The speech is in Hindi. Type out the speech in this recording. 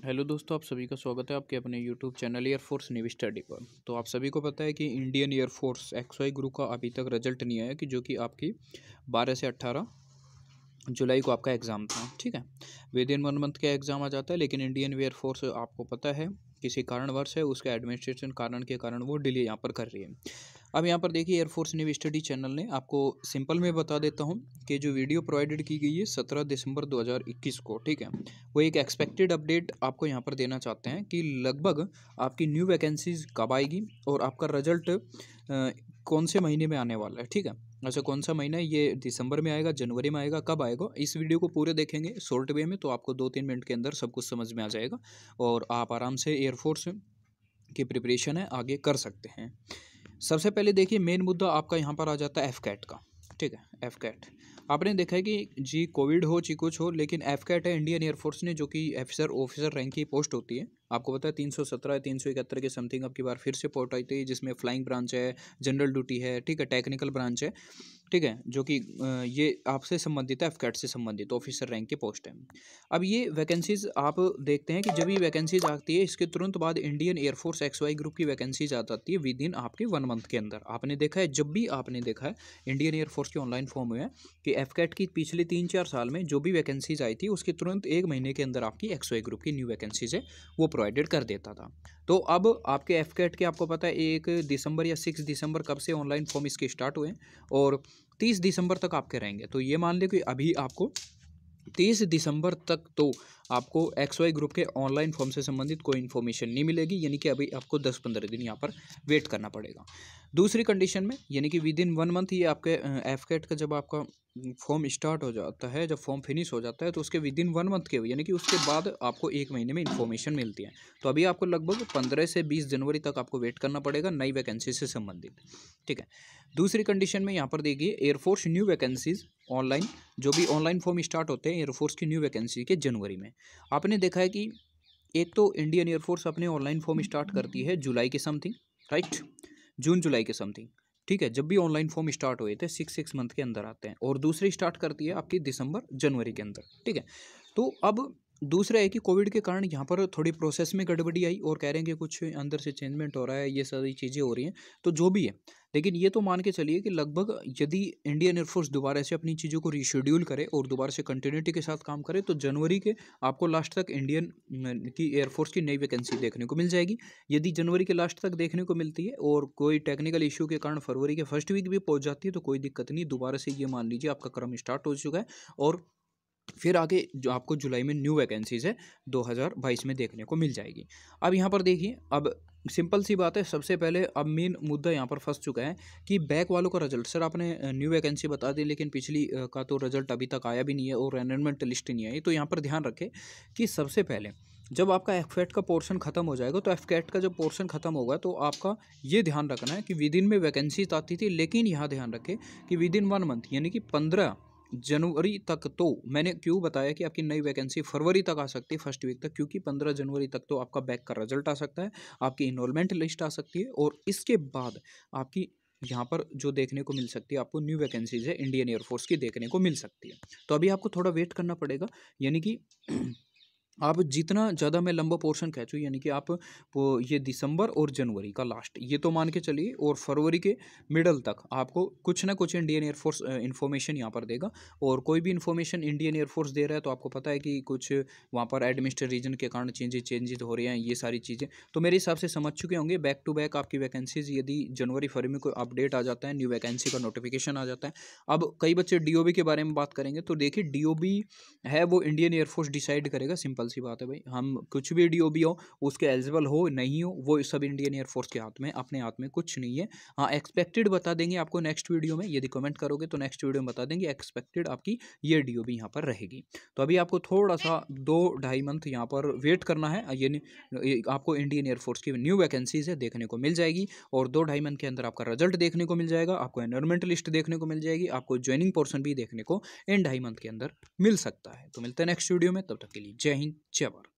हेलो दोस्तों, आप सभी का स्वागत है आपके अपने YouTube channel air force navy study पर। तो आप सभी को पता है कि इंडियन एयरफोर्स XY ग्रुप का अभी तक रिजल्ट नहीं आया कि जो कि आपकी 12 से 18 जुलाई को आपका एग्ज़ाम था। ठीक है, विद इन 1 मंथ का एग्ज़ाम आ जाता है, लेकिन इंडियन एयरफोर्स आपको पता है किसी कारणवश है, उसके एडमिनिस्ट्रेशन कारण के कारण वो डिले यहाँ पर कर रही है। अब यहाँ पर देखिए, एयरफोर्स नेवी स्टडी चैनल ने आपको सिंपल में बता देता हूँ कि जो वीडियो प्रोवाइडेड की गई है 17 दिसंबर 2021 को, ठीक है, वो एक एक्सपेक्टेड अपडेट आपको यहाँ पर देना चाहते हैं कि लगभग आपकी न्यू वैकेंसीज कब आएगी और आपका रिजल्ट कौन से महीने में आने वाला है। ठीक है, अच्छा कौन सा महीना है, ये दिसंबर में आएगा, जनवरी में आएगा, कब आएगा, इस वीडियो को पूरे देखेंगे शॉर्ट वे में, तो आपको 2-3 मिनट के अंदर सब कुछ समझ में आ जाएगा और आप आराम से एयरफोर्स की प्रिपरेशन है आगे कर सकते हैं। सबसे पहले देखिए, मेन मुद्दा आपका यहाँ पर आ जाता है एफ कैट का। ठीक है, एफ कैट आपने देखा है कि जी कोविड हो चाहे कुछ हो, लेकिन एफ कैट है इंडियन एयरफोर्स ने, जो कि ऑफिसर रैंक की पोस्ट होती है। आपको पता है 317 371 के समथिंग अब की बार फिर से पोस्ट आई थी, जिसमें फ्लाइंग ब्रांच है, जनरल ड्यूटी है, ठीक है, टेक्निकल ब्रांच है, ठीक है, जो कि ये आपसे संबंधित है, एफ कैट से संबंधित ऑफिसर रैंक की पोस्ट है। अब ये वैकेंसीज आप देखते हैं कि जब ये वैकेंसीज आती है, इसके तुरंत बाद इंडियन एयरफोर्स XY ग्रुप की वैकेंसीज आ जाती है विद इन आपके 1 मंथ के अंदर। आपने देखा है, जब भी आपने देखा है इंडियन एयरफोर्स के ऑनलाइन फॉर्म में कि एफ कैट की पिछले 3-4 साल में जो भी वैकेंसीज आई थी, उसके तुरंत 1 महीने के अंदर आपकी XY ग्रुप की न्यू वैकेंसीज है वो प्रोवाइडेड कर देता था। तो अब आपके एफ कैट के आपको पता है 1 दिसंबर या 6 दिसंबर कब से ऑनलाइन फॉर्म इसके स्टार्ट हुए और 30 दिसंबर तक आपके रहेंगे। तो ये मान लें कि अभी आपको 30 दिसंबर तक तो आपको XY ग्रुप के ऑनलाइन फॉर्म से संबंधित कोई इन्फॉर्मेशन नहीं मिलेगी, यानी कि अभी आपको 10-15 दिन यहाँ पर वेट करना पड़ेगा। दूसरी कंडीशन में, यानी कि विद इन 1 मंथ ये आपके एफ कैट का जब आपका फॉर्म स्टार्ट हो जाता है, जब फॉर्म फिनिश हो जाता है, तो उसके विद इन 1 मंथ के, यानी कि उसके बाद आपको 1 महीने में इन्फॉर्मेशन मिलती है। तो अभी आपको लगभग 15 से 20 जनवरी तक आपको वेट करना पड़ेगा नई वैकेंसी से संबंधित। ठीक है, दूसरी कंडीशन में यहाँ पर देखिए, एयरफोर्स न्यू वैकेंसीज ऑनलाइन, जो भी ऑनलाइन फॉर्म स्टार्ट होते हैं एयरफोर्स की न्यू वैकेंसी के जनवरी में। आपने देखा है कि एक तो इंडियन एयरफोर्स अपने ऑनलाइन फॉर्म स्टार्ट करती है जुलाई के समथिंग, राइट, जून जुलाई के समथिंग। ठीक है, जब भी ऑनलाइन फॉर्म स्टार्ट हुए थे 6 मंथ के अंदर आते हैं, और दूसरी स्टार्ट करती है आपकी दिसंबर जनवरी के अंदर। ठीक है, तो अब दूसरा है कि कोविड के कारण यहाँ पर थोड़ी प्रोसेस में गड़बड़ी आई और कह रहे हैं कि कुछ अंदर से चेंजमेंट हो रहा है, ये सारी चीज़ें हो रही हैं। तो जो भी है, लेकिन ये तो मान के चलिए कि लगभग यदि इंडियन एयरफोर्स दोबारा से अपनी चीज़ों को रीशेड्यूल करे और दोबारा से कंटिन्यूटी के साथ काम करे, तो जनवरी के आपको लास्ट तक इंडियन की एयरफोर्स की नई वैकेंसी देखने को मिल जाएगी। यदि जनवरी के लास्ट तक देखने को मिलती है और कोई टेक्निकल इशू के कारण फरवरी के फर्स्ट वीक भी पहुंच जाती है, तो कोई दिक्कत नहीं, दोबारा से ये मान लीजिए आपका क्रम स्टार्ट हो चुका है और फिर आगे जो आपको जुलाई में न्यू वैकेंसीज है 2022 में देखने को मिल जाएगी। अब यहाँ पर देखिए, अब सिंपल सी बात है, सबसे पहले अब मेन मुद्दा यहाँ पर फंस चुका है कि बैक वालों का रिजल्ट। सर आपने न्यू वैकेंसी बता दी, लेकिन पिछली का तो रिजल्ट अभी तक आया भी नहीं है और एनरोलमेंट लिस्ट नहीं आई। तो यहाँ पर ध्यान रखें कि सबसे पहले जब आपका एफकेट का पोर्शन खत्म हो जाएगा, तो एफकेट का जब पोर्शन खत्म होगा तो आपका ये ध्यान रखना है कि विद इन में वैकेंसीज आती थी, लेकिन यहाँ ध्यान रखें कि विद इन 1 मंथ, यानी कि 15 जनवरी तक, तो मैंने क्यों बताया कि आपकी नई वैकेंसी फरवरी तक आ सकती है, फर्स्ट वीक तक, क्योंकि 15 जनवरी तक तो आपका बैक का रिजल्ट आ सकता है, आपकी इनरोलमेंट लिस्ट आ सकती है और इसके बाद आपकी यहाँ पर जो देखने को मिल सकती है, आपको न्यू वैकेंसीज है इंडियन एयरफोर्स की देखने को मिल सकती है। तो अभी आपको थोड़ा वेट करना पड़ेगा, यानी कि आप जितना ज़्यादा मैं लंबा पोर्शन खींचूँ, यानी कि आप वो ये दिसंबर और जनवरी का लास्ट ये तो मान के चलिए, और फरवरी के मिडल तक आपको कुछ ना कुछ इंडियन एयरफोर्स इन्फॉर्मेशन यहाँ पर देगा। और कोई भी इन्फॉर्मेशन इंडियन एयरफोर्स दे रहा है, तो आपको पता है कि कुछ वहाँ पर एडमिनिस्ट्रेटिव रीजन के कारण चेंजेस हो रहे हैं, ये सारी चीज़ें तो मेरे हिसाब से समझ चुके होंगे। बैक टू बैक आपकी वैकेंसीज यदि जनवरी फरवरी में कोई अपडेट आ जाता है, न्यू वैकेंसी का नोटिफिकेशन आ जाता है। अब कई बच्चे DOB के बारे में बात करेंगे, तो देखिए DOB है वो इंडियन एयरफोर्स डिसाइड करेगा, सिंपल सी बात है भाई। हम कुछ भी DOB हो, उसके एलिजिबल हो नहीं हो, वो सब इंडियन एयरफोर्स के हाथ में, अपने हाथ में कुछ नहीं है। हाँ, एक्सपेक्टेड बता देंगे आपको नेक्स्ट वीडियो में, यदि कमेंट करोगे तो नेक्स्ट वीडियो में बता देंगे एक्सपेक्टेड आपकी ये DOB यहाँ पर रहेगी। तो अभी आपको थोड़ा सा 2-2.5 मंथ यहाँ पर वेट करना है, ये आपको इंडियन एयरफोर्स की न्यू वैकेंसीज है देखने को मिल जाएगी और 2-2.5 मंथ के अंदर आपका रिजल्ट देखने को मिल जाएगा, आपको एनरोलमेंट लिस्ट देखने को मिल जाएगी, आपको ज्वाइनिंग पोर्शन भी देखने को इन 2.5 मंथ के अंदर मिल सकता है। तो मिलते हैं नेक्स्ट वीडियो में, तब तक के लिए जय हिंद, जय भारत।